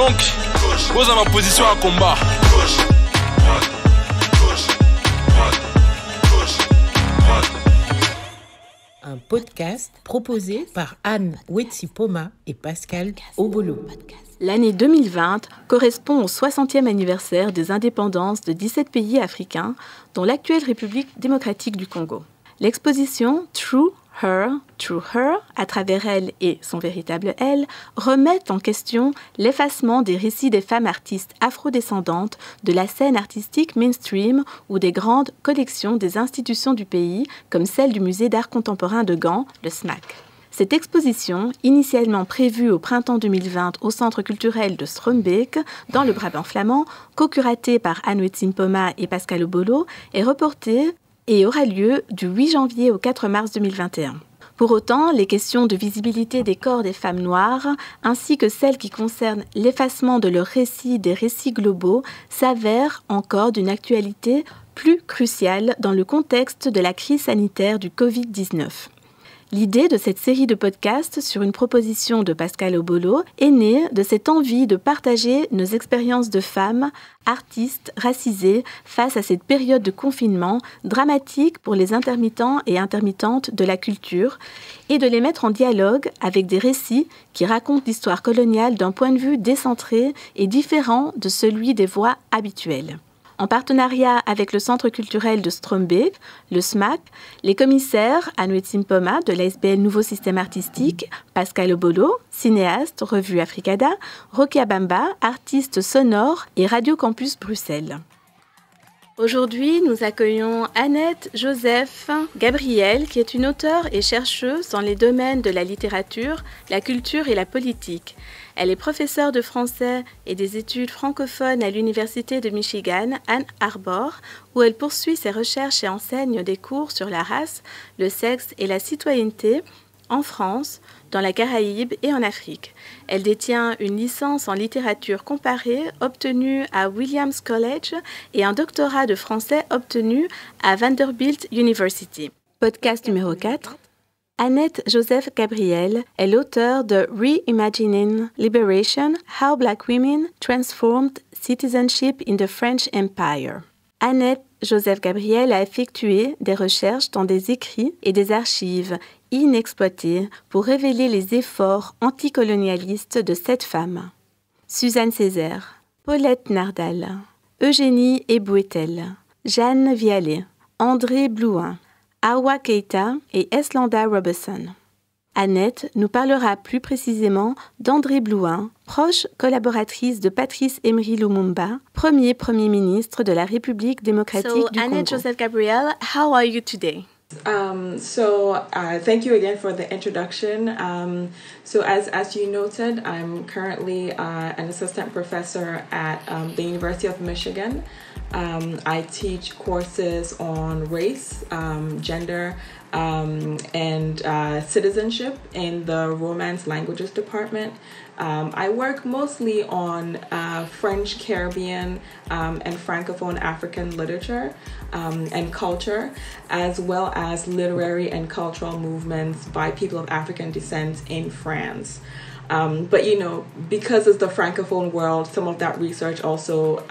Donc, pose à ma position à combat. Un podcast proposé par Anne Wetsipoma et Pascal Obolo. L'année 2020 correspond au 60e anniversaire des indépendances de 17 pays africains, dont l'actuelle République démocratique du Congo. L'exposition Through Her, à travers elle et son véritable elle, remet en question l'effacement des récits des femmes artistes afrodescendantes de la scène artistique mainstream ou des grandes collections des institutions du pays, comme celle du Musée d'art contemporain de Gand, le SMAC. Cette exposition, initialement prévue au printemps 2020 au Centre culturel de Strombeek, dans le Brabant flamand, co-curatée par Anne Wetsipoma et Pascal Obolo, est reportée et aura lieu du 8 janvier au 4 mars 2021. Pour autant, les questions de visibilité des corps des femmes noires, ainsi que celles qui concernent l'effacement de leurs récits des récits globaux, s'avèrent encore d'une actualité plus cruciale dans le contexte de la crise sanitaire du Covid-19. L'idée de cette série de podcasts sur une proposition de Pascal Obolo est née de cette envie de partager nos expériences de femmes, artistes, racisées, face à cette période de confinement dramatique pour les intermittents et intermittentes de la culture et de les mettre en dialogue avec des récits qui racontent l'histoire coloniale d'un point de vue décentré et différent de celui des voix habituelles. En partenariat avec le Centre culturel de Strombeek, le SMAC, les commissaires Anne Wetsipoma de l'ASBL Nouveau Système Artistique, Pascal Obolo, cinéaste, revue Africada, Rokia Bamba, artiste sonore et Radio Campus Bruxelles. Aujourd'hui, nous accueillons Annette Joseph Gabriel, qui est une auteure et chercheuse dans les domaines de la littérature, la culture et la politique. Elle est professeure de français et des études francophones à l'Université de Michigan, Ann Arbor, où elle poursuit ses recherches et enseigne des cours sur la race, le sexe et la citoyenneté en France, dans la Caraïbe et en Afrique. Elle détient une licence en littérature comparée obtenue à Williams College et un doctorat de français obtenu à Vanderbilt University. Podcast numéro 4. Annette Joseph Gabriel est l'auteure de Reimagining Liberation, How Black Women Transformed Citizenship in the French Empire. Annette Joseph Gabriel a effectué des recherches dans des écrits et des archives inexploitées pour révéler les efforts anticolonialistes de 7 femmes. Suzanne Césaire, Paulette Nardal, Eugénie Ebouetel, Jeanne Vialet, André Blouin, Awa Keita et Eslanda Robertson. Annette nous parlera plus précisément d'André Blouin, proche collaboratrice de Patrice Emery Lumumba, premier ministre de la République démocratique du Congo. Annette Joseph Gabriel, how are you today? Thank you again for the introduction. So as you noted, I'm currently an assistant professor at the University of Michigan. I teach courses on race, gender, and citizenship in the Romance Languages department. I work mostly on French, Caribbean, and Francophone African literature and culture, as well as literary and cultural movements by people of African descent in France. But, because it's the Francophone world, some of that research also,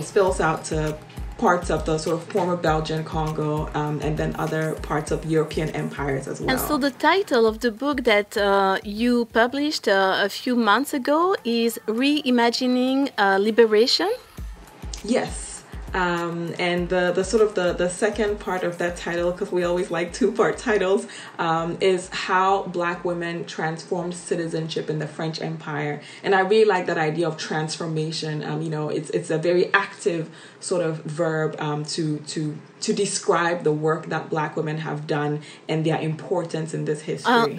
spills out to parts of the sort of former Belgian Congo and then other parts of European empires as well. And so the title of the book that you published a few months ago is Reimagining Liberation? Yes. And the sort of the second part of that title, because we always like 2-part titles, is how Black women transformed citizenship in the French Empire. And I really like that idea of transformation. It's a very active sort of verb to describe the work that Black women have done and their importance in this history.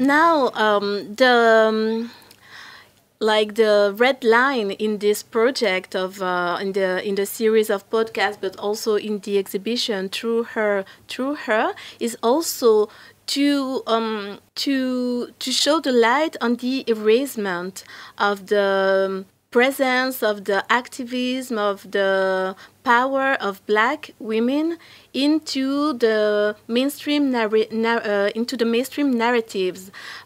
The red line in this project of in the series of podcasts, but also in the exhibition Through Her, is also to show the light on the erasement of the presence of the activism of the power of Black women into the mainstream narratives.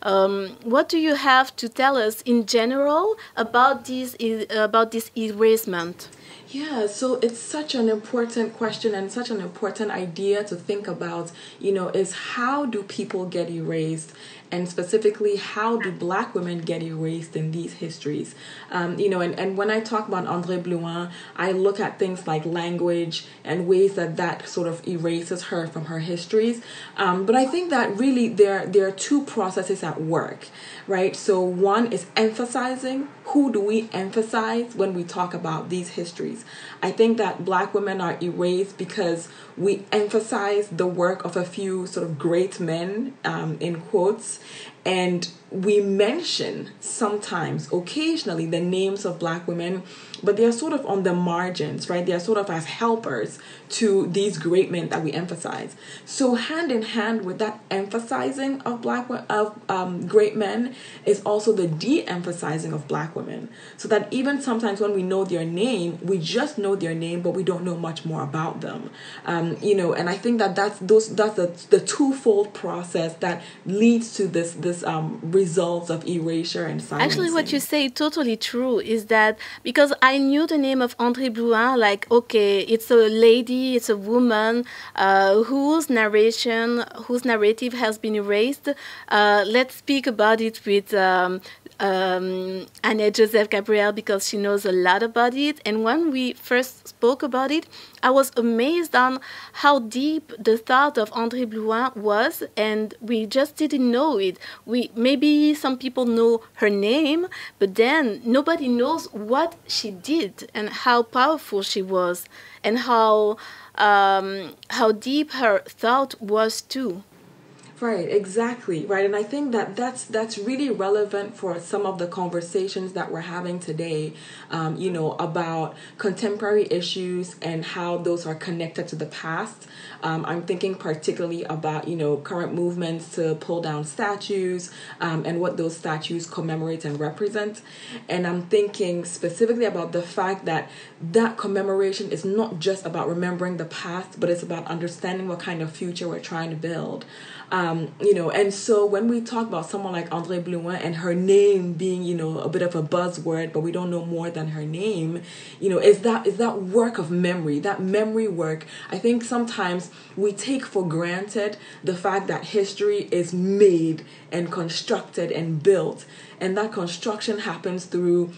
What do you have to tell us in general about this erasement? Yeah, so it's such an important question and such an important idea to think about, is how do people get erased? And specifically, how do Black women get erased in these histories? And when I talk about Andrée Blouin, I look at things like language and ways that sort of erases her from her histories. But I think that really there are two processes at work, right? So one is emphasizing. Who do we emphasize when we talk about these histories? I think that Black women are erased because we emphasize the work of a few sort of great men, in quotes, and we mention sometimes, occasionally, the names of Black women, but they're sort of on the margins, right? They're sort of as helpers to these great men that we emphasize. So hand in hand with that emphasizing of great men is also the de-emphasizing of Black women. So that even sometimes when we know their name, we just know their name, but we don't know much more about them. And I think that's the twofold process that leads to this results of erasure and silencing. Actually, what you say totally true is that because I knew the name of Andrée Blouin, like, okay, it's a lady, it's a woman whose narrative has been erased. Let's speak about it with Annette Joseph Gabriel because she knows a lot about it. And when we first spoke about it, I was amazed on how deep the thought of Andrée Blouin was, and we just didn't know it. Maybe some people know her name, but then nobody knows what she did and how powerful she was, and how deep her thought was too. Right, exactly, right. And I think that's really relevant for some of the conversations that we're having today, about contemporary issues and how those are connected to the past. I'm thinking particularly about, current movements to pull down statues and what those statues commemorate and represent. And I'm thinking specifically about the fact that commemoration is not just about remembering the past, but it's about understanding what kind of future we're trying to build. And so when we talk about someone like Andrée Blouin and her name being, a bit of a buzzword, but we don't know more than her name, is that work of memory, that memory work. I think sometimes we take for granted the fact that history is made and constructed and built. And that construction happens through,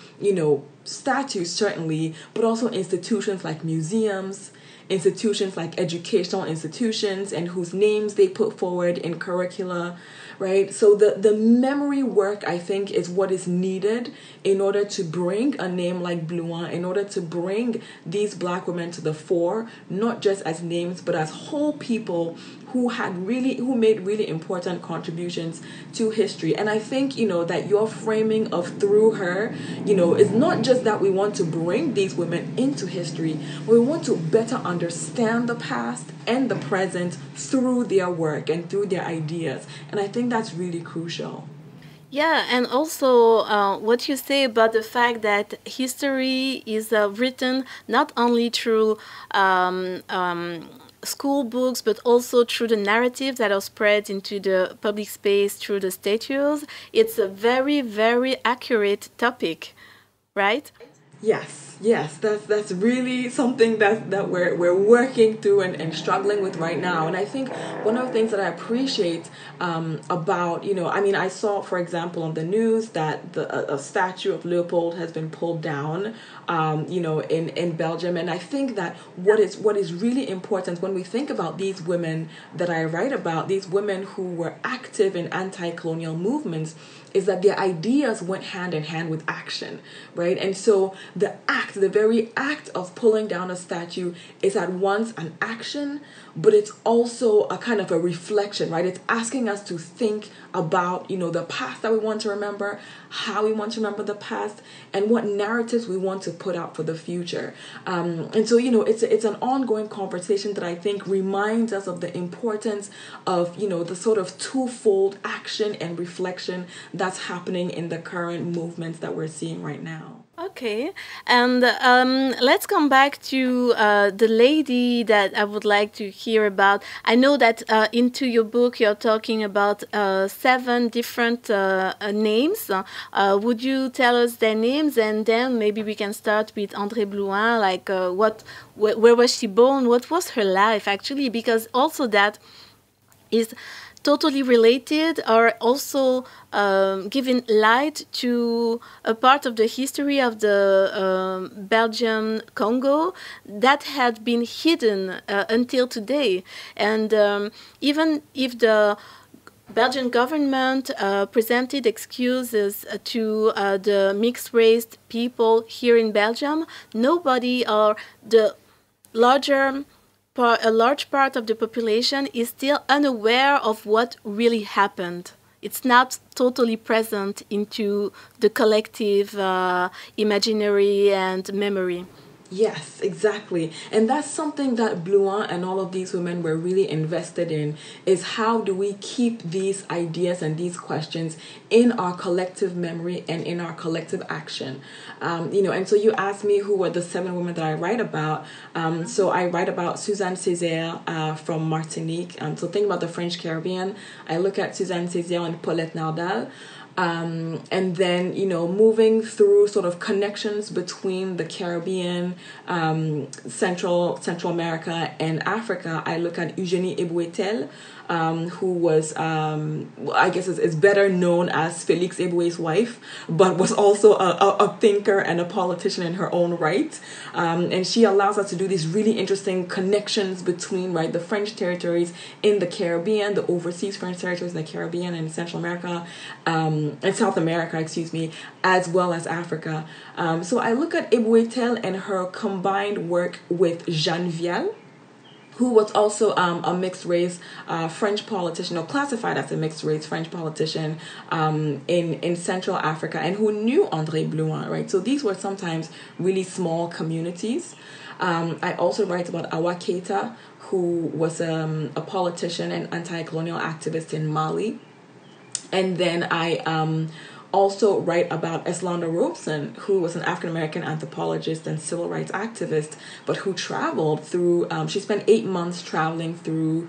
statues certainly, but also institutions like museums, institutions like educational institutions, and whose names they put forward in curricula, right? So the memory work, I think, is what is needed in order to bring a name like Blouin, in order to bring these Black women to the fore, not just as names, but as whole people who made really important contributions to history. And I think, that your framing of through her, is not just that we want to bring these women into history, but we want to better understand the past and the present through their work and through their ideas. And I think that's really crucial. Yeah, and also what you say about the fact that history is written not only through school books, but also through the narratives that are spread into the public space through the statues. It's a very, very accurate topic, right? Yes, that's really something that we're working through and struggling with right now. And I think one of the things that I appreciate about, I saw, for example, on the news that a statue of Leopold has been pulled down, in Belgium. And I think that what is really important when we think about these women that I write about, these women who were active in anti-colonial movements, is that their ideas went hand in hand with action, right? And so the very act of pulling down a statue is at once an action, but it's also a kind of a reflection, right? It's asking us to think about, the past that we want to remember, how we want to remember the past, and what narratives we want to put out for the future. And so, it's an ongoing conversation that I think reminds us of the importance of, the sort of twofold action and reflection that's happening in the current movements that we're seeing right now. Okay, and let's come back to the lady that I would like to hear about. I know that into your book you're talking about 7 different names. Would you tell us their names, and then maybe we can start with Andrée Blouin, like where was she born? What was her life actually? Because also that is totally related, or also giving light to a part of the history of the Belgian Congo that had been hidden until today. And even if the Belgian government presented excuses to the mixed-race people here in Belgium, nobody, or the a large part of the population, is still unaware of what really happened. It's not totally present into the collective imaginary and memory. Yes, exactly. And that's something that Blouin and all of these women were really invested in, is how do we keep these ideas and these questions in our collective memory and in our collective action. And so you asked me who were the 7 women that I write about. So I write about Suzanne Césaire from Martinique. So think about the French Caribbean. I look at Suzanne Césaire and Paulette Nardal. And then, moving through sort of connections between the Caribbean, Central America, and Africa, I look at Eugénie Eboué-Tel, who was, I guess is better known as Félix Eboué's wife, but was also a thinker and a politician in her own right. And she allows us to do these really interesting connections between, right, the French territories in the Caribbean, the overseas French territories in the Caribbean and Central America, and South America, as well as Africa. So I look at Eboué-Tel and her combined work with Jeanne Vial, who was also a mixed-race French politician, or classified as a mixed-race French politician in Central Africa, and who knew Andrée Blouin, right? So these were sometimes really small communities. I also write about Awa Keita, who was a politician and anti-colonial activist in Mali. And then I also write about Eslanda Robeson, who was an African-American anthropologist and civil rights activist, but who traveled through, she spent 8 months traveling through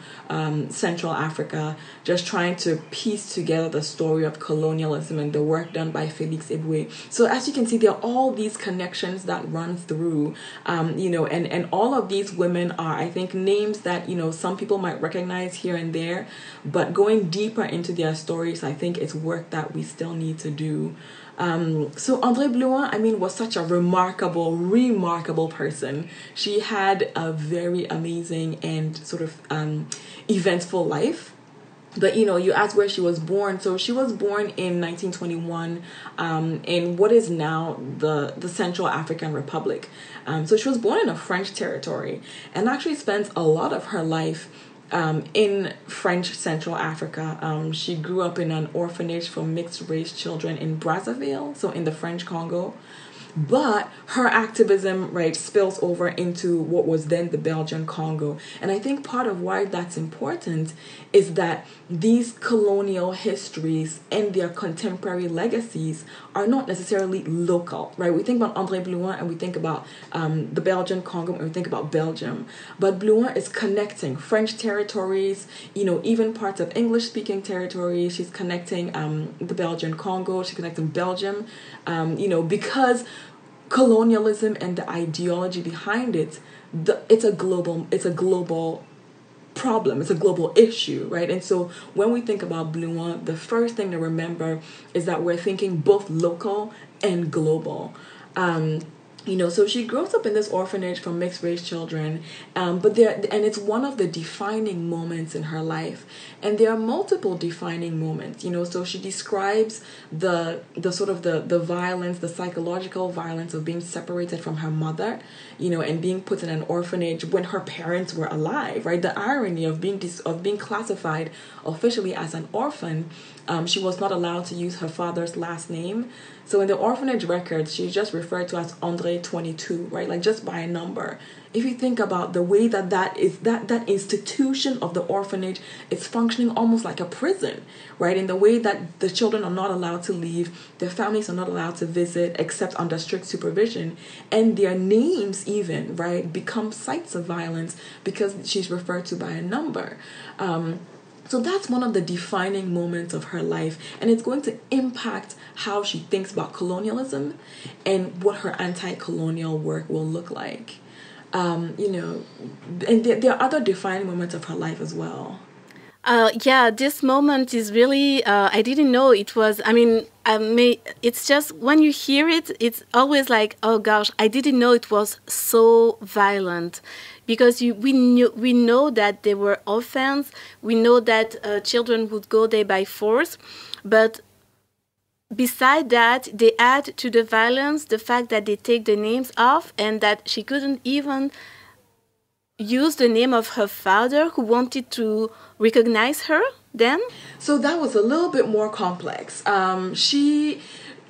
Central Africa, just trying to piece together the story of colonialism and the work done by Félix Eboué. So as you can see, there are all these connections that run through, and all of these women are, I think, names that, some people might recognize here and there, but going deeper into their stories, I think it's work that we still need to do. So Andrée Blouin, was such a remarkable person. She had a very amazing and sort of eventful life. But, you asked where she was born. So she was born in 1921 in what is now the Central African Republic. So she was born in a French territory and actually spent a lot of her life in French Central Africa. She grew up in an orphanage for mixed-race children in Brazzaville, so in the French Congo. But her activism, right, spills over into what was then the Belgian Congo. And I think part of why that's important is that these colonial histories and their contemporary legacies are not necessarily local, right? We think about Andrée Blouin and we think about the Belgian Congo and we think about Belgium. But Blouin is connecting French territories, even parts of English-speaking territories. She's connecting the Belgian Congo. She's connecting Belgium, because colonialism and the ideology behind it, it's a global problem. It's a global issue, right? And so when we think about Blouin, the first thing to remember is that we're thinking both local and global. So she grows up in this orphanage for mixed-race children, and it's one of the defining moments in her life. And there are multiple defining moments, so she describes the sort of the violence, the psychological violence of being separated from her mother, and being put in an orphanage when her parents were alive, right? The irony of being classified officially as an orphan. She was not allowed to use her father's last name. So in the orphanage records, she's just referred to as Andre 22, right? Like just by a number. If you think about the way that institution of the orphanage is functioning almost like a prison, right? In the way that the children are not allowed to leave, their families are not allowed to visit except under strict supervision, and their names even, right, become sites of violence because she's referred to by a number. So that's one of the defining moments of her life, and it's going to impact how she thinks about colonialism and what her anti-colonial work will look like. And there are other defining moments of her life as well. This moment is really, I didn't know it was, it's just, when you hear it, it's always like, oh gosh, I didn't know it was so violent. Because we know that there were orphans, we know that children would go there by force, but beside that, they add to the violence the fact that they take the names off and that she couldn't even use the name of her father who wanted to recognize her then. So that was a little bit more complex.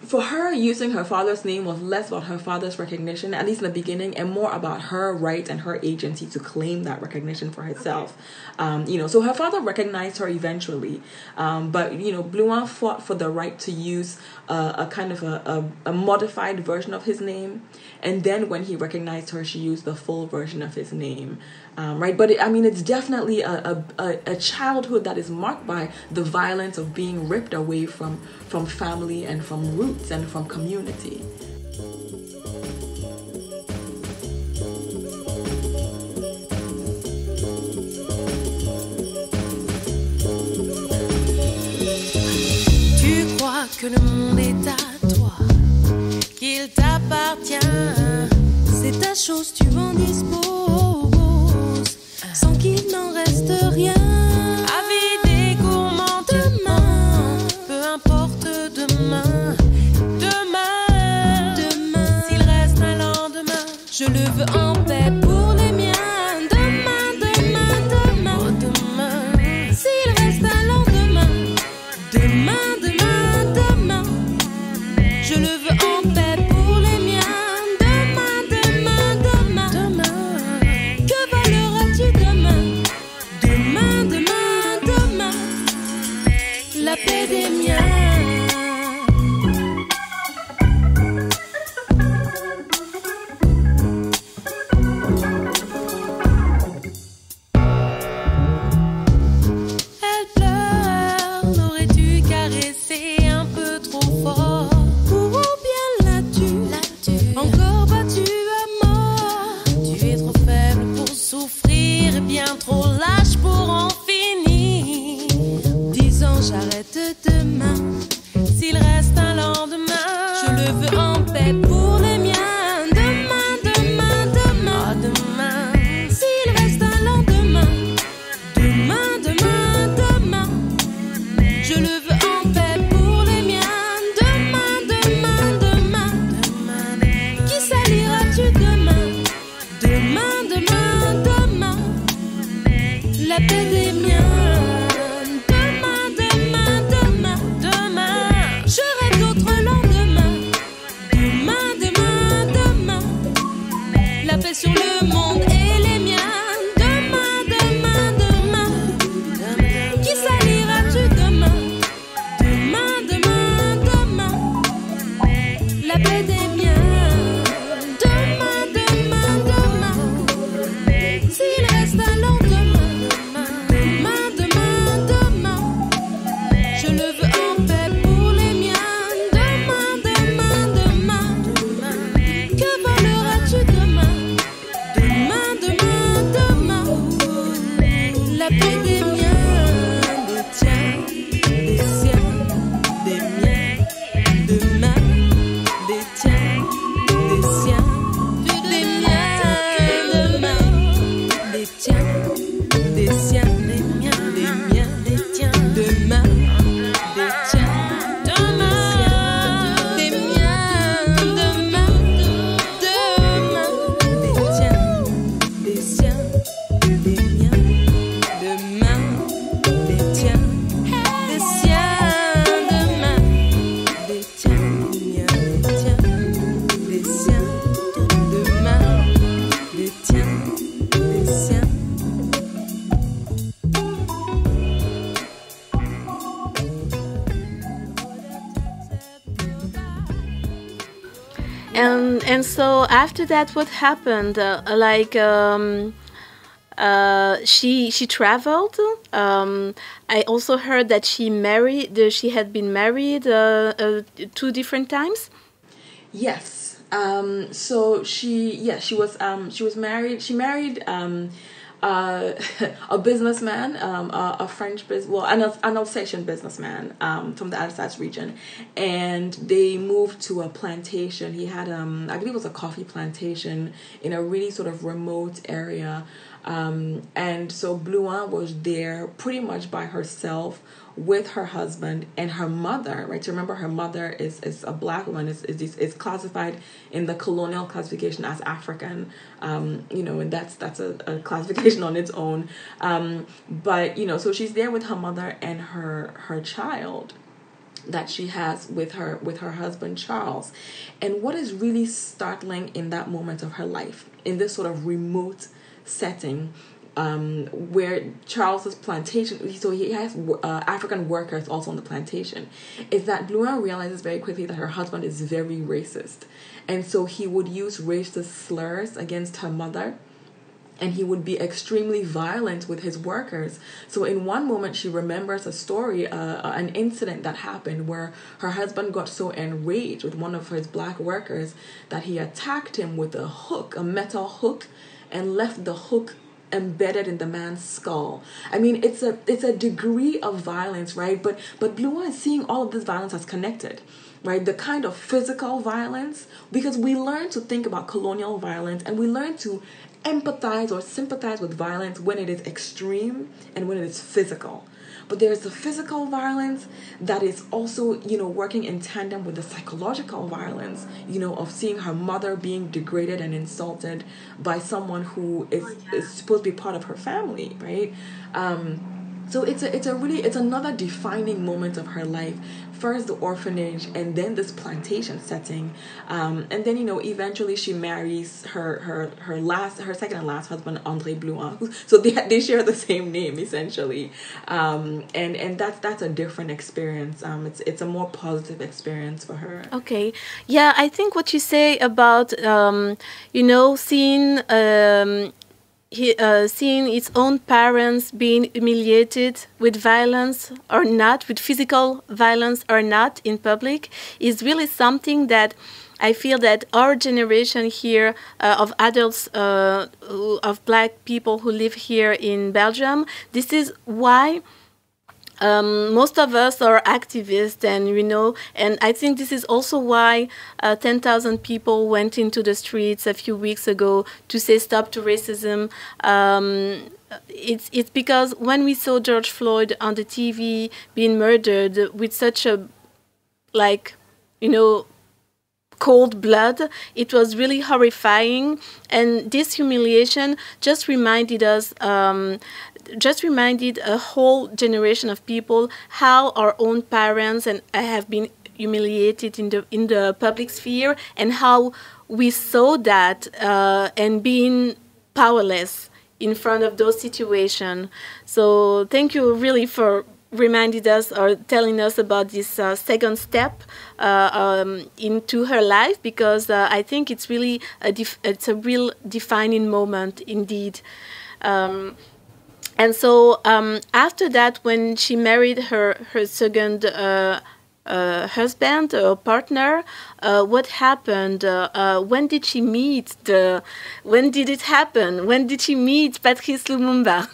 For her, using her father's name was less about her father's recognition, at least in the beginning, and more about her right and her agency to claim that recognition for herself. So her father recognized her eventually, but Blouin fought for the right to use a kind of a modified version of his name, and then when he recognized her, she used the full version of his name. Right, but it's definitely a childhood that is marked by the violence of being ripped away from family and from roots and from community. Tu crois que le monde est à toi, qu'il t'appartient, c'est ta chose, tu en disposes. Sans qu'il n'en reste rien. Avidé, gourmand, demain, peu importe demain, s'il reste un lendemain, je le veux en paix pour les miens. Demain, oh demain, s'il reste un lendemain, demain, je le veux en paix pour les miens. La paix des miens. Elle pleure, l'aurais-tu caressé un peu trop fort? Ou bien l'as-tu encore battu à mort? Tu es trop faible pour souffrir et bien trop lâche pour en finir. J'arrête demain, s'il reste un lendemain, je le veux en paix pour les miens. Demain, oh demain, s'il reste un lendemain, demain, je le veux en paix pour les miens. Demain, qui saliras-tu demain? Demain, la paix des miens. Sur le monde et les miens. Demain, qui saliras-tu demain? Demain, la paix des miens. Demain, s'il reste un lendemain. Demain, je le veux en paix pour les miens. Demain, que voleras-tu demain? And so after that, what happened? She traveled. I also heard that she married. She had been married 2 different times. Yes. So she was married. She married a businessman, a French an Alsatian businessman from the Alsace region, and they moved to a plantation. He had I believe it was a coffee plantation in a really sort of remote area, and so Blouin was there pretty much by herself with her husband and her mother, right? So remember, her mother is a black woman, is classified in the colonial classification as African, and that's a classification on its own. But so she's there with her mother and her child that she has with her husband Charles. And what is really startling in that moment of her life, in this sort of remote setting, where Charles's plantation, so he has African workers also on the plantation, is that Blouin realizes very quickly that her husband is very racist. And so he would use racist slurs against her mother, and he would be extremely violent with his workers. So in one moment, she remembers a story, an incident that happened where her husband got so enraged with one of his black workers that he attacked him with a metal hook, and left the hook embedded in the man's skull. I mean, it's a degree of violence, right? But Blouin is seeing all of this violence as connected, right? The kind of physical violence, because we learn to think about colonial violence, and we learn to empathize or sympathize with violence when it is extreme and when it is physical. But there's the physical violence that is also, working in tandem with the psychological violence, of seeing her mother being degraded and insulted by someone who is supposed to be part of her family, right? So it's another defining moment of her life. First the orphanage, and then this plantation setting, and then eventually she marries her second and last husband, André Blouin. So they share the same name essentially, and that's a different experience. It's a more positive experience for her. Okay, yeah, I think what you say about seeing its own parents being humiliated with violence or not, with physical violence or not in public, is really something that I feel that our generation here of adults, of black people who live here in Belgium, this is why most of us are activists, and I think this is also why 10,000 people went into the streets a few weeks ago to say stop to racism. It's because when we saw George Floyd on the TV being murdered with such a, cold blood, it was really horrifying, and this humiliation just reminded us, a whole generation of people how our own parents have been humiliated in the public sphere, and how we saw that and being powerless in front of those situations. So thank you really for reminded us or telling us about this second step into her life, because I think it's really it's a real defining moment indeed. And so after that, when she married her second husband or partner, what happened? When did she meet when did it happen? When did she meet Patrice Lumumba?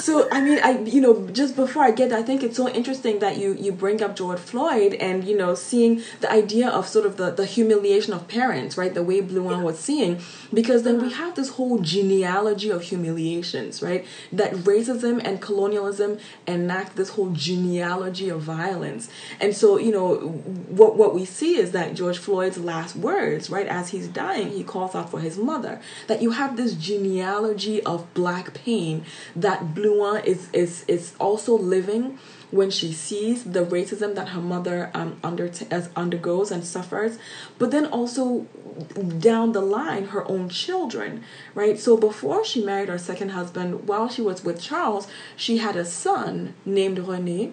So, I mean, just before I get there, I think it's so interesting that you bring up George Floyd and, seeing the idea of sort of the humiliation of parents, right? The way Blouin was seeing, because then we have this whole genealogy of humiliations, right? That racism and colonialism enact this whole genealogy of violence. And so, what we see is that George Floyd's last words, right, as he's dying, he calls out for his mother, that you have this genealogy of black pain that Blouin is also living when she sees the racism that her mother undergoes and suffers, but then also down the line, her own children, right? So before she married her second husband, while she was with Charles, she had a son named René.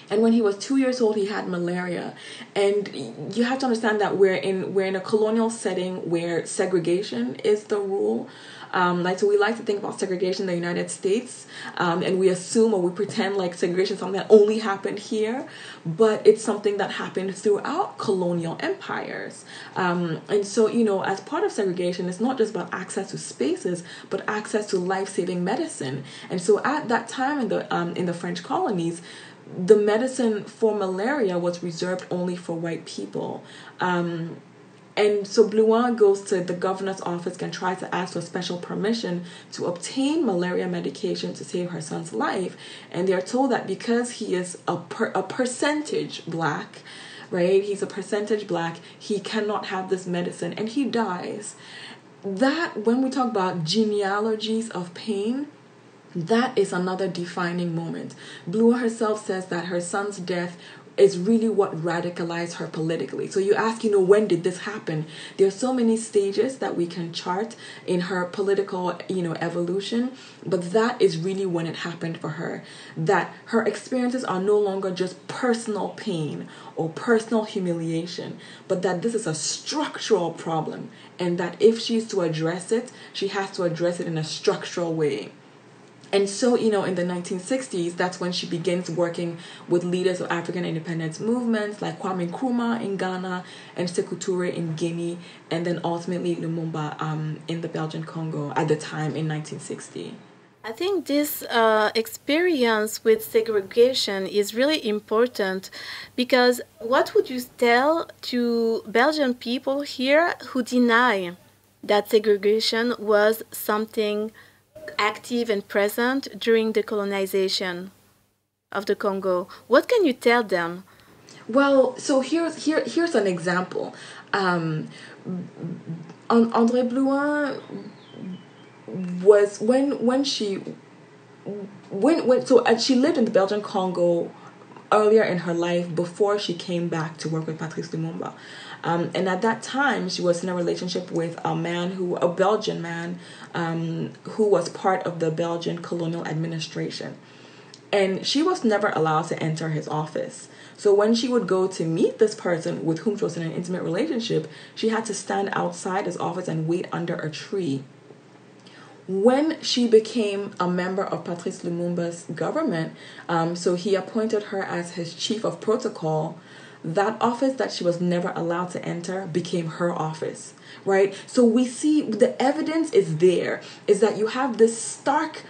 And when he was 2 years old, he had malaria. And you have to understand that we're in a colonial setting where segregation is the rule. So we like to think about segregation in the United States, and we assume or we pretend like segregation is something that only happened here, but it's something that happened throughout colonial empires. And so, as part of segregation, it's not just about access to spaces, but access to life-saving medicine. And so at that time in the French colonies, the medicine for malaria was reserved only for white people. And so Blouin goes to the governor's office and tries to ask for special permission to obtain malaria medication to save her son's life. And they're told that because he is a percentage black, right? He's a percentage black, he cannot have this medicine, and he dies. That, when we talk about genealogies of pain, that is another defining moment. Blouin herself says that her son's death is really what radicalized her politically. So you ask, when did this happen? There are so many stages that we can chart in her political, evolution, but that is really when it happened for her. That her experiences are no longer just personal pain or personal humiliation, but that this is a structural problem, and that if she's to address it, she has to address it in a structural way. And so, in the 1960s, that's when she begins working with leaders of African independence movements like Kwame Nkrumah in Ghana and Sékou Touré in Guinea, and then ultimately Lumumba in the Belgian Congo at the time in 1960. I think this experience with segregation is really important, because what would you tell to Belgian people here who deny that segregation was something active and present during the colonization of the Congo? What can you tell them? Well, so here's an example. André Blouin was when she lived in the Belgian Congo earlier in her life before she came back to work with Patrice Lumumba. And at that time, she was in a relationship with a Belgian man, who was part of the Belgian colonial administration. And she was never allowed to enter his office. So when she would go to meet this person with whom she was in an intimate relationship, she had to stand outside his office and wait under a tree. When she became a member of Patrice Lumumba's government, so he appointed her as his chief of protocol, that office that she was never allowed to enter became her office, right? So we see the evidence is there, is that you have this stark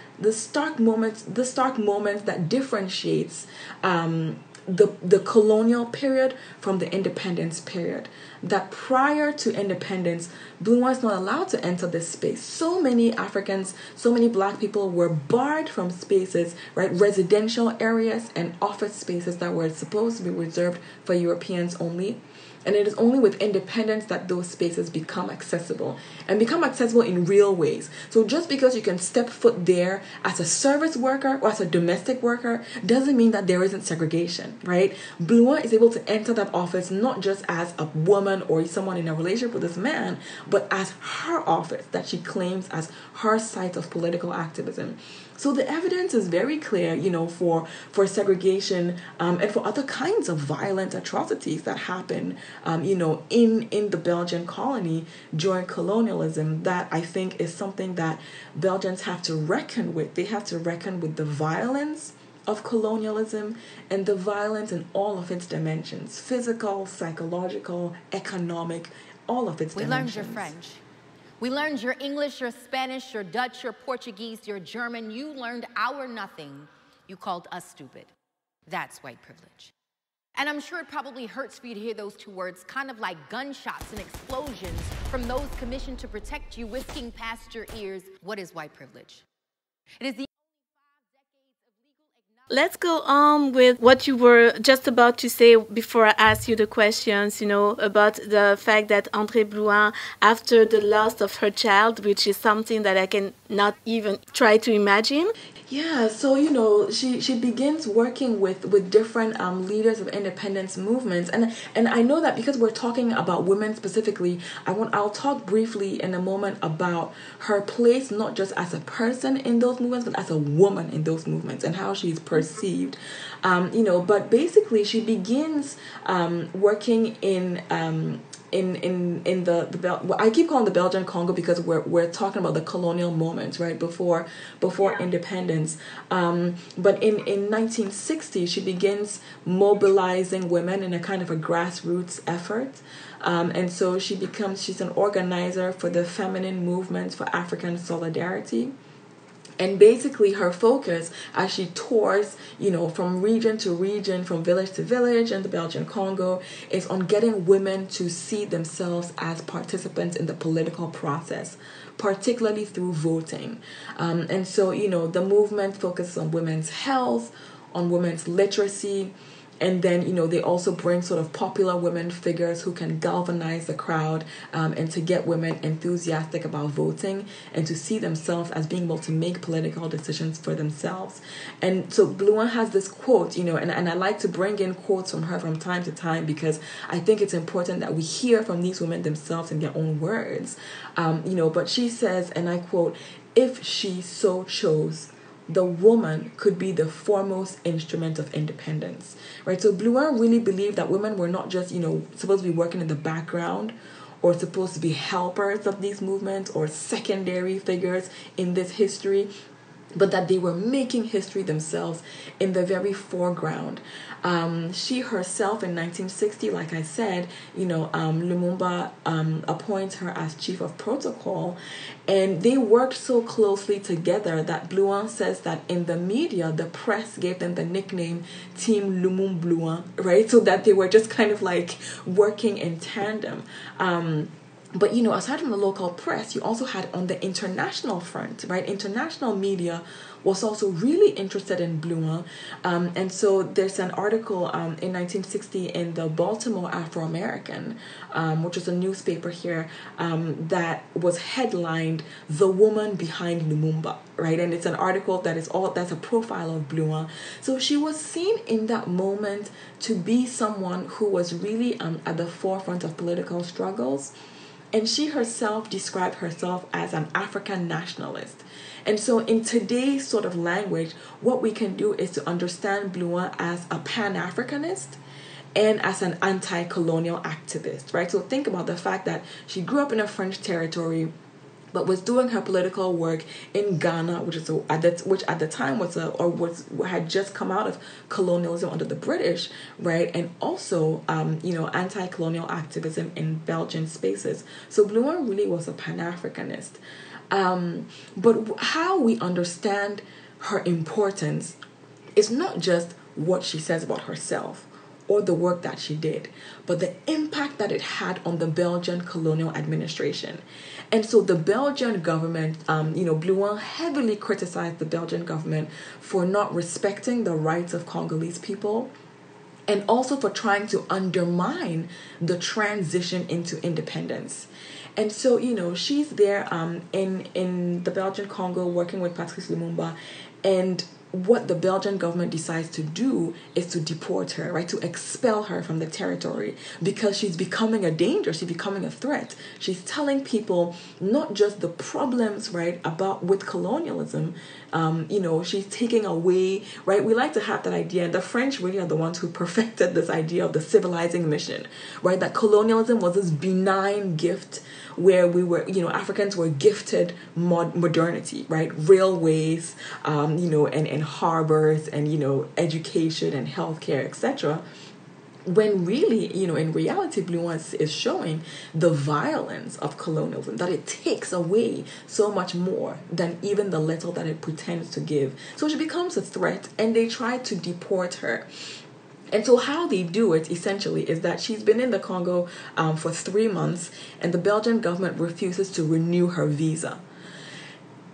moment that differentiates the colonial period from the independence period. That prior to independence, Blouin was not allowed to enter this space. So many Africans, so many black people were barred from spaces, right? Residential areas and office spaces that were supposed to be reserved for Europeans only. And it is only with independence that those spaces become accessible, and become accessible in real ways. So just because you can step foot there as a service worker or as a domestic worker doesn't mean that there isn't segregation, right? Blouin is able to enter that office not just as a woman or someone in a relationship with this man, but as her office that she claims as her site of political activism. So the evidence is very clear, for segregation and for other kinds of violent atrocities that happen, in the Belgian colony during colonialism. That I think is something that Belgians have to reckon with. They have to reckon with the violence of colonialism and the violence in all of its dimensions: physical, psychological, economic, all of its dimensions. We learned your French. We learned your English, your Spanish, your Dutch, your Portuguese, your German. You learned our nothing. You called us stupid. That's white privilege. And I'm sure it probably hurts for you to hear those two words, kind of like gunshots and explosions from those commissioned to protect you, whisking past your ears. What is white privilege? It is the Let's go on with what you were just about to say before I ask you the questions, about the fact that André Blouin, after the loss of her child, which is something that I can not even try to imagine. Yeah, so she begins working with different leaders of independence movements, and I know that because we're talking about women specifically, I'll talk briefly in a moment about her place not just as a person in those movements, but as a woman in those movements, and how she's perceived. But basically she begins working in the I keep calling the Belgian Congo because we're talking about the colonial moment, right, before independence. But in 1960 she begins mobilizing women in a kind of a grassroots effort. And so she's an organizer for the feminine movement for African solidarity. And basically her focus as she tours, from region to region, from village to village in the Belgian Congo, is on getting women to see themselves as participants in the political process, particularly through voting. And so, the movement focuses on women's health, on women's literacy, and then, they also bring sort of popular women figures who can galvanize the crowd and to get women enthusiastic about voting and to see themselves as being able to make political decisions for themselves. And so Blouin has this quote, and I like to bring in quotes from her from time to time because I think it's important that we hear from these women themselves in their own words. But she says, and I quote, "If she so chose, the woman could be the foremost instrument of independence," right? So Blouin really believed that women were not just, supposed to be working in the background or supposed to be helpers of these movements or secondary figures in this history, but that they were making history themselves in the very foreground. She herself in 1960, like I said, Lumumba appoints her as chief of protocol, and they worked so closely together that Blouin says that in the media, the press gave them the nickname Team Lumum-Blouin, right? So that they were just kind of like working in tandem. But, aside from the local press, you also had on the international front, right? International media was also really interested in Blouin. And so there's an article in 1960 in the Baltimore Afro-American, which is a newspaper here, that was headlined "The Woman Behind Lumumba," right? And it's an article that's a profile of Blouin. So she was seen in that moment to be someone who was really at the forefront of political struggles. And she herself described herself as an African nationalist. And so in today's sort of language, what we can do is to understand Blouin as a Pan-Africanist and as an anti-colonial activist, right? So think about the fact that she grew up in a French territory, but was doing her political work in Ghana, which at the time had just come out of colonialism under the British, right? And also, anti-colonial activism in Belgian spaces. So Blouin really was a Pan-Africanist. But how we understand her importance is not just what she says about herself or the work that she did, but the impact that it had on the Belgian colonial administration. And so the Belgian government, Blouin heavily criticized the Belgian government for not respecting the rights of Congolese people and also for trying to undermine the transition into independence. And so, she's there in the Belgian Congo working with Patrice Lumumba, and what the Belgian government decides to do is to deport her, right? To expel her from the territory because she's becoming a danger. She's becoming a threat. She's telling people not just the problems, right, with colonialism. She's taking away, right? We like to have that idea. The French really are the ones who perfected this idea of the civilizing mission, right? That colonialism was this benign gift where we were, Africans were gifted modernity, right? Railways, and harbors and, education and healthcare, etc. When really, in reality, Blouin is showing the violence of colonialism, that it takes away so much more than even the little that it pretends to give. So she becomes a threat, and they try to deport her. And so how they do it, essentially, is that she's been in the Congo for 3 months, and the Belgian government refuses to renew her visa.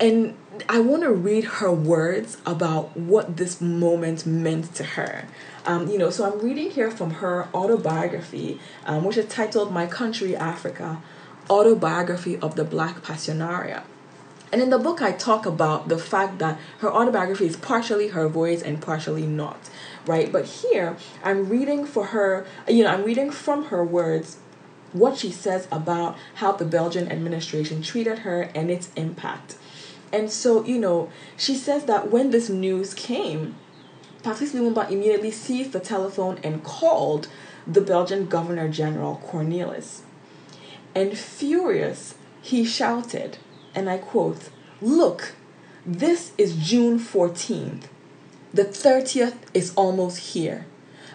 And I want to read her words about what this moment meant to her. So I'm reading here from her autobiography, which is titled "My Country, Africa, Autobiography of the Black Passionaria." And in the book, I talk about the fact that her autobiography is partially her voice and partially not, right? But here, I'm reading from her words what she says about how the Belgian administration treated her and its impact. And so, she says that when this news came, Patrice Lumumba immediately seized the telephone and called the Belgian Governor General Cornelis. And furious, he shouted, and I quote, "Look, this is June 14th. The 30th is almost here."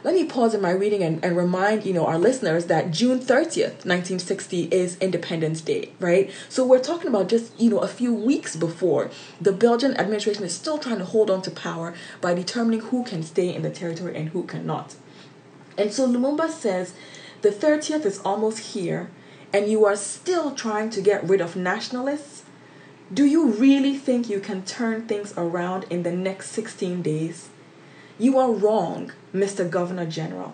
Let me pause in my reading and remind, our listeners that June 30th, 1960 is Independence Day, right? So we're talking about just, a few weeks before. The Belgian administration is still trying to hold on to power by determining who can stay in the territory and who cannot. And so Lumumba says, the 30th is almost here, and you are still trying to get rid of nationalists? Do you really think you can turn things around in the next 16 days? You are wrong, Mr. Governor General.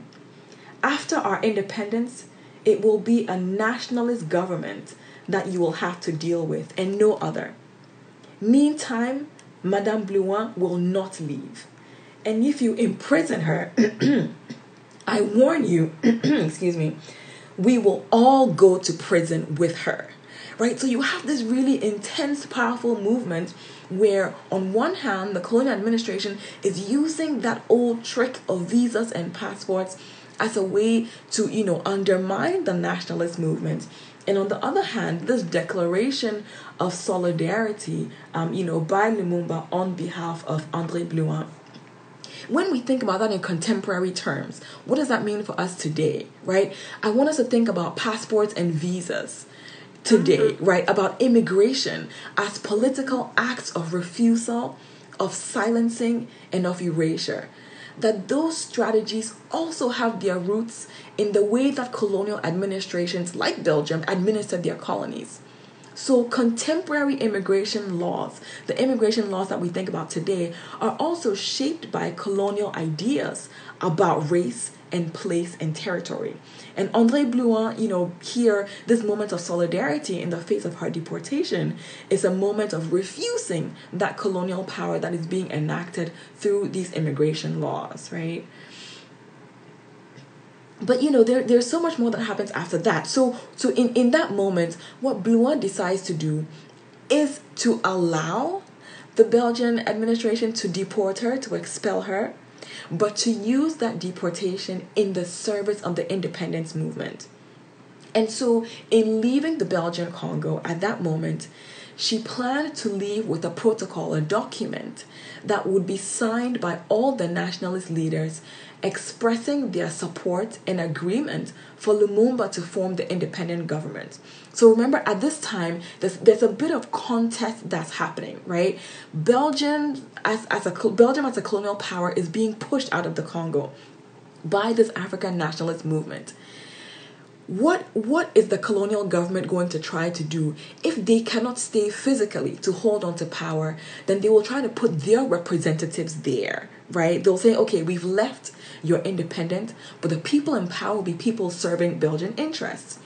After our independence, it will be a nationalist government that you will have to deal with, and no other. Meantime, Madame Blouin will not leave. And if you imprison her, I warn you, excuse me, we will all go to prison with her. Right? So you have this really intense, powerful movement where, on one hand, the colonial administration is using that old trick of visas and passports as a way to, undermine the nationalist movement. And on the other hand, this declaration of solidarity, by Lumumba on behalf of André Blouin. When we think about that in contemporary terms, what does that mean for us today, right? I want us to think about passports and visas today, right? About immigration as political acts of refusal, of silencing, and of erasure. That those strategies also have their roots in the way that colonial administrations like Belgium administered their colonies. So contemporary immigration laws, the immigration laws that we think about today, are also shaped by colonial ideas about race and place and territory. And André Blouin, here, this moment of solidarity in the face of her deportation is a moment of refusing that colonial power that is being enacted through these immigration laws, right? But there's so much more that happens after that. So in that moment, what Blouin decides to do is to allow the Belgian administration to deport her, to expel her, but to use that deportation in the service of the independence movement. And so in leaving the Belgian Congo at that moment, she planned to leave with a protocol, a document that would be signed by all the nationalist leaders expressing their support and agreement for Lumumba to form the independent government. So remember, at this time, there's a bit of contest that's happening, right? Belgium as a colonial power is being pushed out of the Congo by this African nationalist movement. What is the colonial government going to try to do? If they cannot stay physically to hold on to power, then they will try to put their representatives there, right? They'll say, okay, we've left, you're independent, but the people in power will be people serving Belgian interests.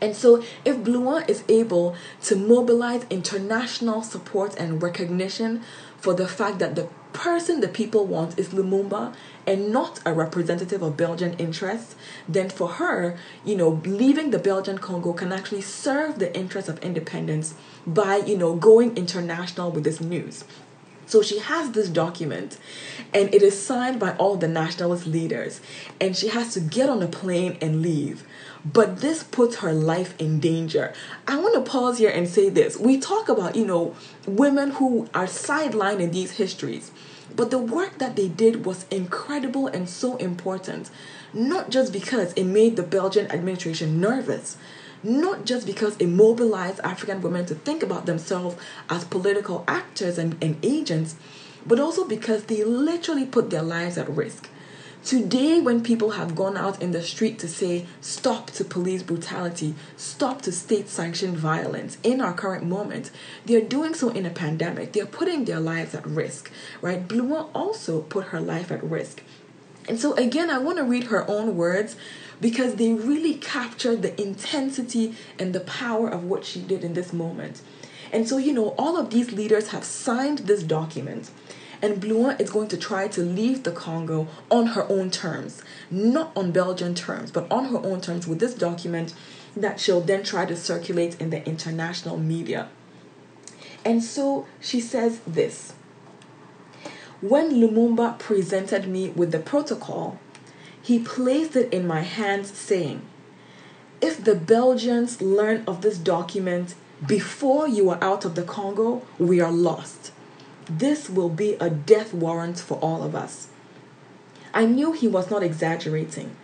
And so if Blouin is able to mobilize international support and recognition for the fact that the person the people want is Lumumba and not a representative of Belgian interests, then for her, leaving the Belgian Congo can actually serve the interests of independence by, going international with this news. So she has this document, and it is signed by all the nationalist leaders, and she has to get on a plane and leave. But this puts her life in danger. I want to pause here and say this. We talk about, women who are sidelined in these histories, but the work that they did was incredible and so important, not just because it made the Belgian administration nervous, not just because it mobilized African women to think about themselves as political actors and agents, but also because they literally put their lives at risk. Today, when people have gone out in the street to say, stop to police brutality, stop to state-sanctioned violence in our current moment, they're doing so in a pandemic. They're putting their lives at risk, right? Blouin also put her life at risk. And so again, I want to read her own words because they really capture the intensity and the power of what she did in this moment. And so, all of these leaders have signed this document. And Blouin is going to try to leave the Congo on her own terms, not on Belgian terms, but on her own terms with this document that she'll then try to circulate in the international media. And so she says this: When Lumumba presented me with the protocol, he placed it in my hands saying, "If the Belgians learn of this document before you are out of the Congo, we are lost. This will be a death warrant for all of us." I knew he was not exaggerating.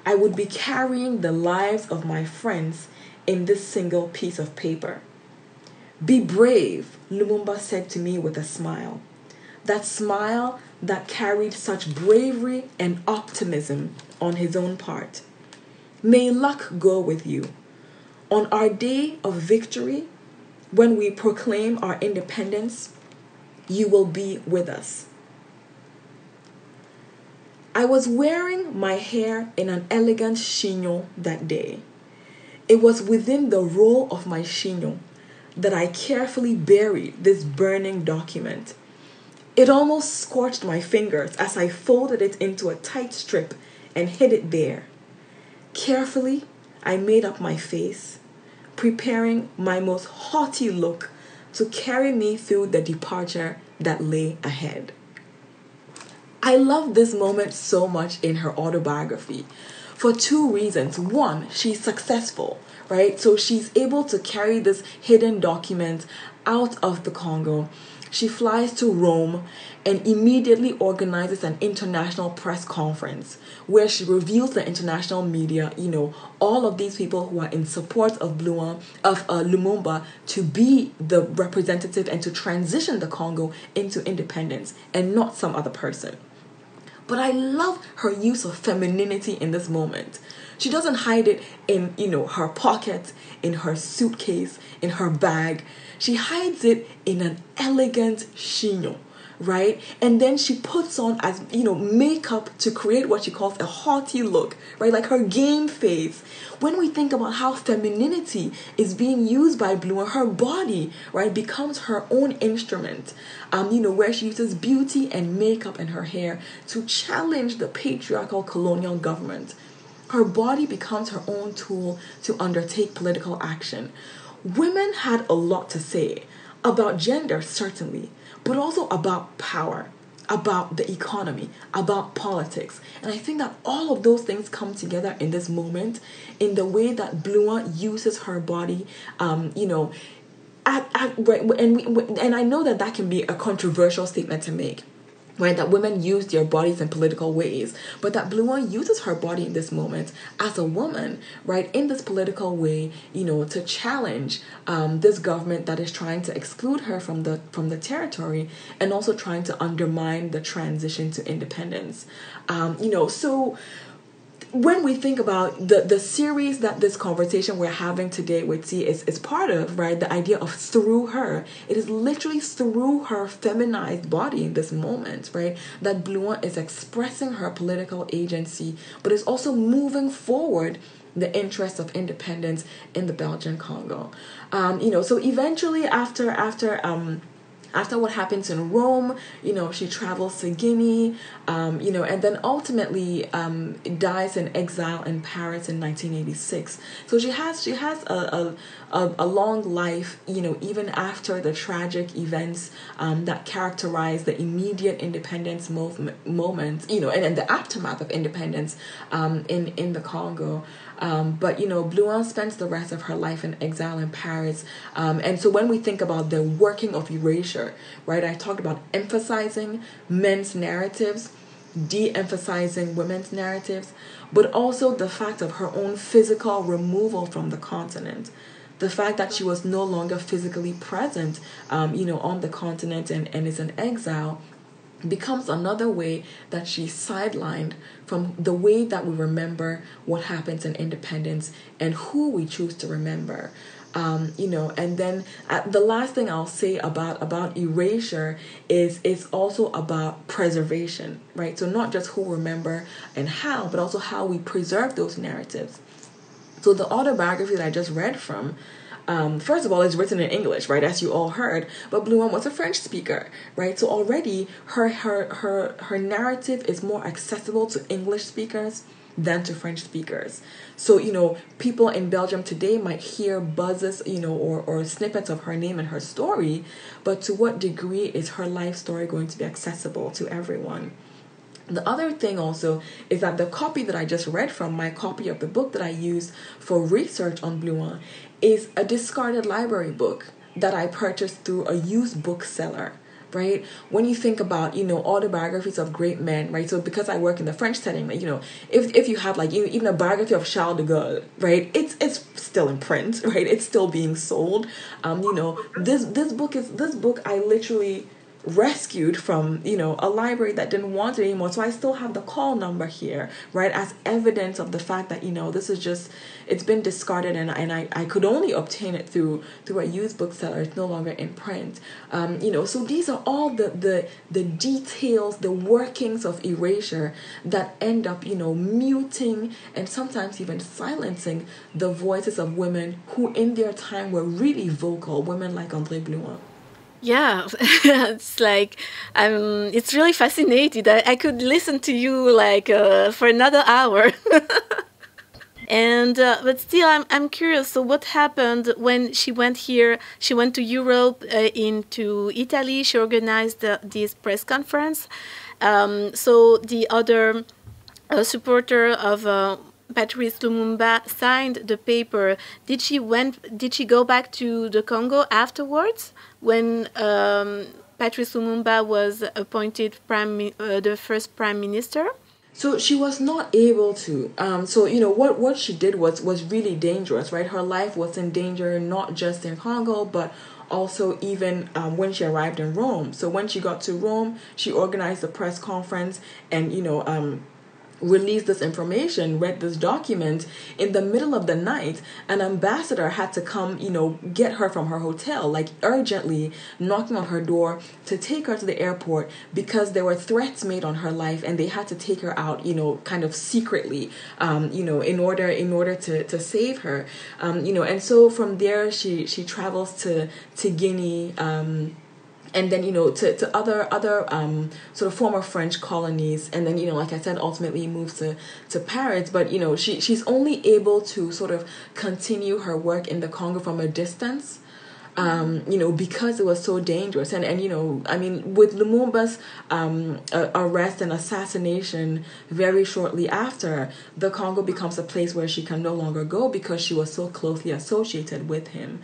I would be carrying the lives of my friends in this single piece of paper. "Be brave," Lumumba said to me with a smile. That smile that carried such bravery and optimism on his own part. "May luck go with you. On our day of victory, when we proclaim our independence, you will be with us." I was wearing my hair in an elegant chignon that day. It was within the roll of my chignon that I carefully buried this burning document. It almost scorched my fingers as I folded it into a tight strip and hid it there. Carefully, I made up my face, preparing my most haughty look to carry me through the departure that lay ahead. I love this moment so much in her autobiography for two reasons. One, she's successful, right? So she's able to carry this hidden document out of the Congo. She flies to Rome and immediately organizes an international press conference where she reveals to the international media, all of these people who are in support of Lumumba to be the representative and to transition the Congo into independence and not some other person. But I love her use of femininity in this moment. She doesn't hide it in, her pocket, in her suitcase, in her bag. She hides it in an elegant chignon, right? And then she puts on, makeup to create what she calls a haughty look, right? Like her game face. When we think about how femininity is being used by Bluma, her body, right, becomes her own instrument, where she uses beauty and makeup and her hair to challenge the patriarchal colonial government. Her body becomes her own tool to undertake political action. Women had a lot to say about gender, certainly, but also about power, about the economy, about politics. And I think that all of those things come together in this moment in the way that Bluma uses her body, and I know that can be a controversial statement to make. Right, that women use their bodies in political ways, but that Bluma uses her body in this moment as a woman, right, in this political way, to challenge this government that is trying to exclude her from the territory and also trying to undermine the transition to independence. So when we think about the series that this conversation we're having today with T is part of, right, the idea of through her, it is literally through her feminized body in this moment, right, that Bluma is expressing her political agency, but is also moving forward the interests of independence in the Belgian Congo. So eventually after what happens in Rome, she travels to Guinea, and then ultimately dies in exile in Paris in 1986. So she has a long life, even after the tragic events that characterize the immediate independence moment, and the aftermath of independence in the Congo. But Bluma spends the rest of her life in exile in Paris. And so when we think about the working of erasure, right, I talked about emphasizing men's narratives, de-emphasizing women's narratives, but also the fact of her own physical removal from the continent. The fact that she was no longer physically present, on the continent and is in exile, becomes another way that she's sidelined from the way that we remember what happens in independence and who we choose to remember. And then the last thing I'll say about erasure is it's also about preservation, right? So not just who remember and how, but also how we preserve those narratives. So the autobiography that I just read from, first of all, it's written in English, right, as you all heard, but Bluma was a French speaker, right? So already her narrative is more accessible to English speakers than to French speakers. So, people in Belgium today might hear buzzes, or snippets of her name and her story, but to what degree is her life story going to be accessible to everyone? The other thing also is that the copy that I just read from, my copy of the book that I used for research on Blouin, is a discarded library book that I purchased through a used bookseller, right? When you think about, autobiographies of great men, right? So because I work in the French setting, if you have even a biography of Charles de Gaulle, right? It's still in print, right? It's still being sold. This book I literally rescued from a library that didn't want it anymore, so I still have the call number here, right, as evidence of the fact that this is just, it's been discarded, and I could only obtain it through a used bookseller. It's no longer in print. So these are all the details, the workings of erasure that end up muting and sometimes even silencing the voices of women who in their time were really vocal, women like André Blouin. Yeah, it's like it's really fascinating. I could listen to you for another hour. And but still, I'm curious. So, what happened when she went here? She went to Europe, into Italy. She organized this press conference. So the other supporter of Patrice Lumumba signed the paper. Did she go back to the Congo afterwards when Patrice Lumumba was appointed the first prime minister? So she was not able to. What she did was really dangerous, right? Her life was in danger, not just in Congo, but also even when she arrived in Rome. So when she got to Rome, she organized a press conference and released this information, read this document. In the middle of the night, an ambassador had to come, get her from her hotel, urgently knocking on her door to take her to the airport because there were threats made on her life and they had to take her out, kind of secretly, in order to save her. And so from there she travels to Guinea, and then, to other sort of former French colonies. And then, like I said, ultimately moves to Paris. But, she's only able to sort of continue her work in the Congo from a distance. Because it was so dangerous. And with Lumumba's arrest and assassination very shortly after, the Congo becomes a place where she can no longer go because she was so closely associated with him.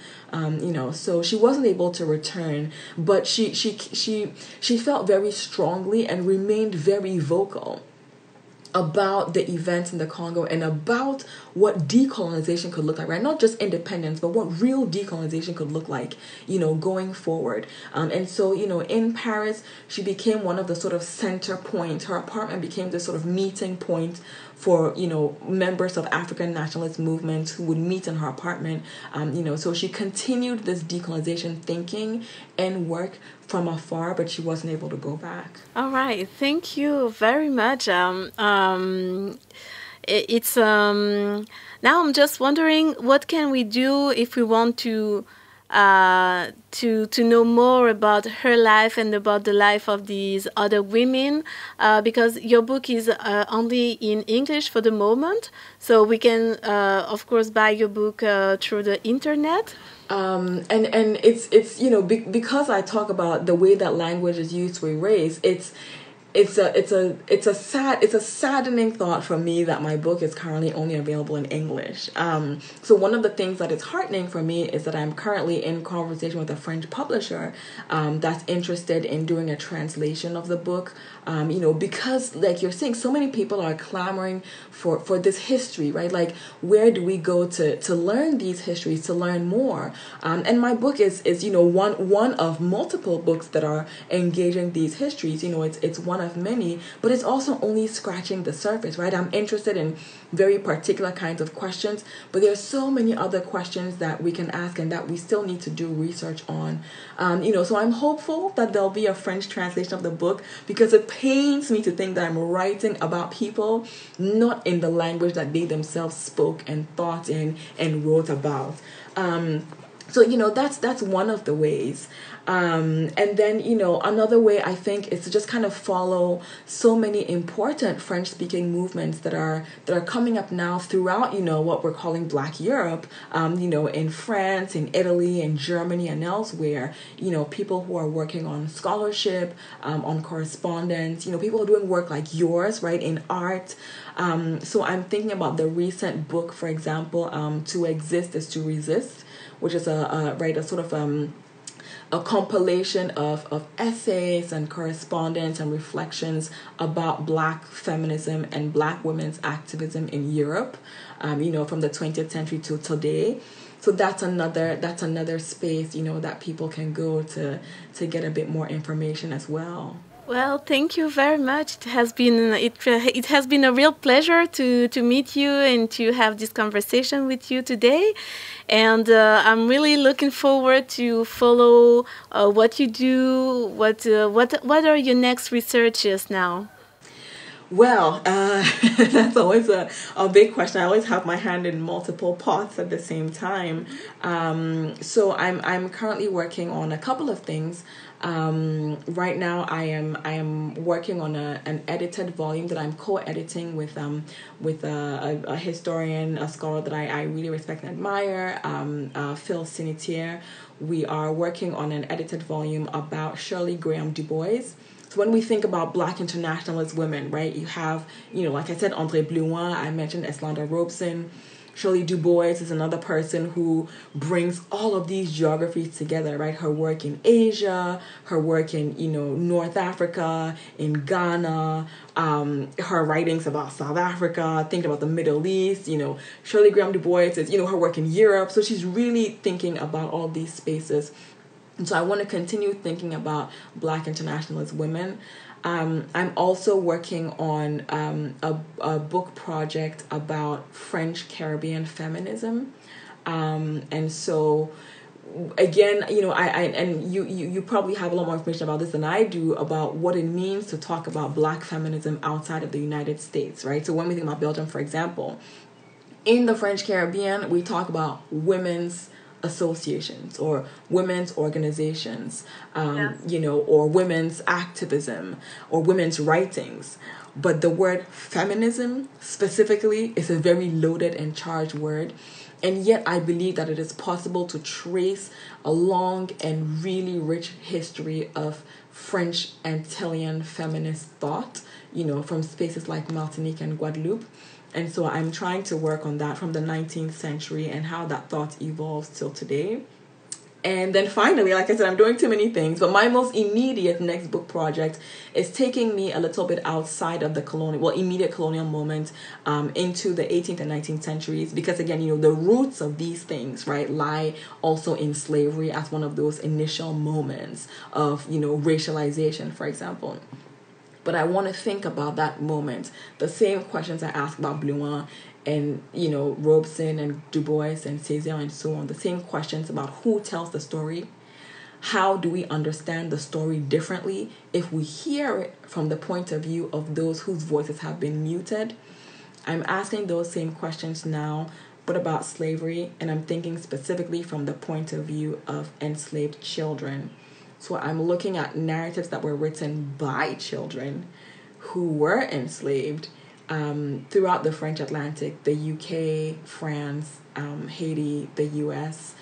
So she wasn't able to return, but she felt very strongly and remained very vocal about the events in the Congo and about what decolonization could look like, right? Not just independence, but what real decolonization could look like, going forward. And so, in Paris, she became one of the sort of center points. Her apartment became the sort of meeting point for, members of African nationalist movements who would meet in her apartment. So she continued this decolonization thinking and work from afar, but she wasn't able to go back. All right. Thank you very much. Now I'm just wondering, what can we do if we want to know more about her life and about the life of these other women, because your book is only in English for the moment, so we can of course buy your book through the internet. And it's because I talk about the way that language is used to erase, it's a saddening thought for me that my book is currently only available in English. So one of the things that is heartening for me is that I'm currently in conversation with a French publisher that's interested in doing a translation of the book. Because like you're saying, so many people are clamoring for this history, right? Like, where do we go to learn these histories, to learn more? And my book is one of multiple books that are engaging these histories. It's one of many, but it's also only scratching the surface, right? I'm interested in very particular kinds of questions, but there are so many other questions that we can ask and that we still need to do research on. So I'm hopeful that there'll be a French translation of the book, because it pains me to think that I'm writing about people not in the language that they themselves spoke and thought in and wrote about. So, that's one of the ways. And then, another way I think is to just kind of follow so many important French-speaking movements that are coming up now throughout, what we're calling Black Europe, in France, in Italy, in Germany, and elsewhere, people who are working on scholarship, on correspondence, people who are doing work like yours, right, in art. So I'm thinking about the recent book, for example, To Exist is to Resist, which is a sort of a compilation of essays and correspondence and reflections about Black feminism and Black women's activism in Europe, from the 20th century to today. So that's another space, that people can go to get a bit more information as well. Well, thank you very much. It has been a real pleasure to meet you and to have this conversation with you today. And I'm really looking forward to follow what you do. What are your next researches now? Well, that's always a big question. I always have my hand in multiple pots at the same time. So I'm currently working on a couple of things. Right now, I am working on an edited volume that I'm co-editing with a historian, a scholar that I really respect and admire, Phil Sinitier. We are working on an edited volume about Shirley Graham Du Bois. So when we think about Black internationalist women, right, you have, like I said, André Blouin, I mentioned Eslanda Robeson. Shirley Du Bois is another person who brings all of these geographies together, right? Her work in Asia, her work in, North Africa, in Ghana, her writings about South Africa, thinking about the Middle East, Shirley Graham Du Bois is, her work in Europe. So she's really thinking about all these spaces. And so I want to continue thinking about Black internationalist women. I'm also working on a book project about French Caribbean feminism. And so again, you probably have a lot more information about this than I do about what it means to talk about Black feminism outside of the United States, right? So when we think about Belgium, for example, in the French Caribbean, we talk about women's associations or women's organizations, or women's activism or women's writings. But the word feminism specifically is a very loaded and charged word. And yet I believe that it is possible to trace a long and really rich history of French Antillean feminist thought, from spaces like Martinique and Guadeloupe. And so I'm trying to work on that from the 19th century and how that thought evolves till today. And then finally, like I said, I'm doing too many things, but my most immediate next book project is taking me a little bit outside of the immediate colonial moment, into the 18th and 19th centuries, because again, the roots of these things, right, lie also in slavery as one of those initial moments of, racialization, for example. But I want to think about that moment, the same questions I asked about Blouin and, Robeson and Du Bois and Césaire and so on, the same questions about who tells the story. How do we understand the story differently if we hear it from the point of view of those whose voices have been muted? I'm asking those same questions now, but about slavery, and I'm thinking specifically from the point of view of enslaved children. So I'm looking at narratives that were written by children who were enslaved throughout the French Atlantic, the UK, France, Haiti, the US,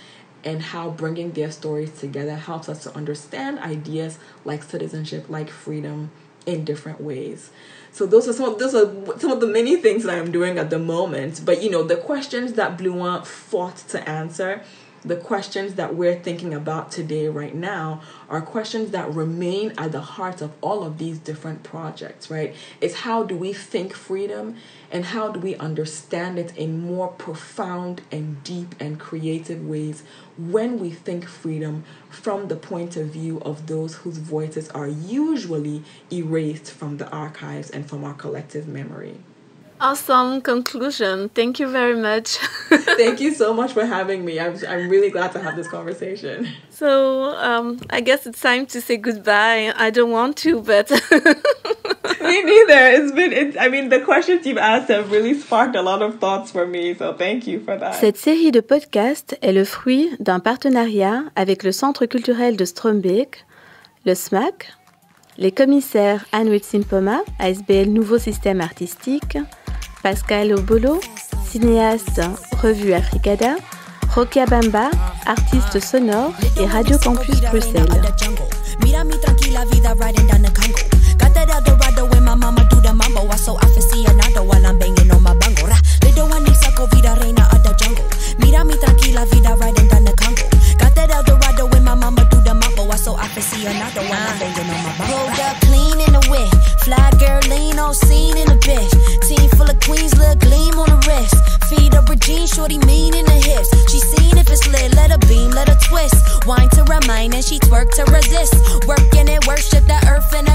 and how bringing their stories together helps us to understand ideas like citizenship, like freedom in different ways. So those are some of the many things that I'm doing at the moment. But, the questions that Blouin fought to answer, the questions that we're thinking about today, right now, are questions that remain at the heart of all of these different projects, right? It's how do we think freedom and how do we understand it in more profound and deep and creative ways when we think freedom from the point of view of those whose voices are usually erased from the archives and from our collective memory. Awesome conclusion. Thank you very much. Thank you so much for having me. I'm really glad to have this conversation. So I guess it's time to say goodbye. I don't want to, but Me neither. I mean, the questions you've asked have really sparked a lot of thoughts for me, so thank you for that. Cette série de podcasts est le fruit d'un partenariat avec le Centre culturel de Strombeek, le SMAC, les commissaires Anne Wetsim-Poma, ASBL Nouveau Système Artistique, Pascal Obolo, cinéaste Revue Africada, Rokia Bamba, artiste sonore et Radio Campus Bruxelles. Mira mi tranquila vida riding down the Congo. Got that Eldorado when my mama do the mambo. I so aficionado while I'm banging on my bango. Lido Anisa vida reina of the jungle. Mira mi tranquila vida riding down the Congo. Got that Eldorado when my mama do the mambo. I so aficionado while I'm banging on my bango. Rolled up clean in the whip. Fly girl lean on scene in the bitch. Team full of queens, little gleam on the wrist. Feed up Regine, shorty mean in the hips. She seen if it's lit, let her beam, let her twist. Wine to remind and she twerk to resist. Working it, worship the earth and